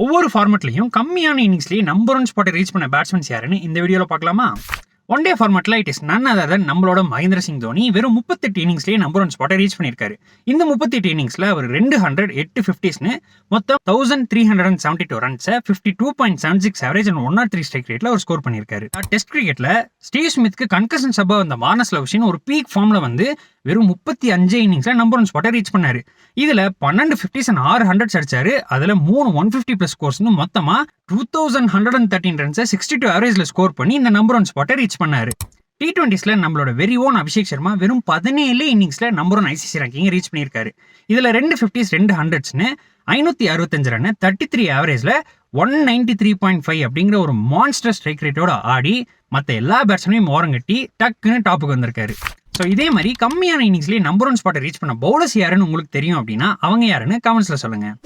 ஒவ்வொரு ஃபார்மேட்லையும் கம்மியான இன்னிங்ஸ்லேயே number 1 ஸ்பாட்டை reach பண்ண பேட்ஸ்மேன்ஸ் யாருன்னு இந்த வீடியோவில் பார்க்கலாமா? ஒன் டே ஃபார்மேட்டில் இட் இஸ் நன் அதர் தென் நம்மளோட மகேந்திர சிங் தோனி வெறும் 38 இன்னிங்ஸ்லேயே நம்பர் 1 ஸ்பாட்டை ரீச் பண்ணியிருக்காரு. இந்த 38 இன்னிங்ஸில் அவர் 200, 8 50ஸ்னு மொத்தம் 1372 ரன்ஸை 52.76 ஆவரேஜ் அண்ட் 103 ஸ்ட்ரைக் ரேட்டில் அவர் ஸ்கோர் பண்ணியிருக்காரு. டெஸ்ட் கிரிக்கெட்டில் ஸ்டீவ் ஸ்மித்க்கு கன்கஷன் சப்பா வந்த மார்னஸ் லவ்ஷின் ஒரு பீக் ஃபார்மில் வந்து வெறும் 35 இன்னிங்ஸில் நம்பர் 1 ஸ்பாட்டை ரீச் பண்ணாரு. இதில் 12 50s அண்ட் 6 100s அடிச்சாரு. அதில் 3 150+ ஸ்கோர்ஸ்னு மொத்தமாக 2113 ரன்ஸை 62 ஆவரேஜில் ஸ்கோர் பண்ணி இந்த நம்பர் 1 ஸ்பாட்டை ரீச் பண்ணாரு. T20ஸ்ல நம்மளோட வெரி ஓன் அபிஷேக் சர்மா வெறும் 17 இன்னிங்ஸில் நம்பர் 1 ICC ரேங்கிங் ரீச் பண்ணியிருக்காரு. இதில் 2 50s 2 100ஸ்னு 565 ரன் 33 ஆவரேஜில் 193.5 அப்படிங்கிற ஒரு மான்ஸ்டர் ஸ்ட்ரைக் ரேட்டோட ஆடி மற்ற எல்லா பேட்ஸ்மேனையும் ஓரங்கட்டி டக்குன்னு டாப்புக்கு வந்திருக்காரு. ஸோ இதே மாதிரி கம்மியான இன்னிங்ஸ்லேயே நம்பர் 1 ஸ்பாட்டை ரீச் பண்ண பவுலர்ஸ் யாருன்னு உங்களுக்கு தெரியும் அப்படின்னா அவங்க யாருன்னு கமெண்ட்ஸில் சொல்லுங்கள்.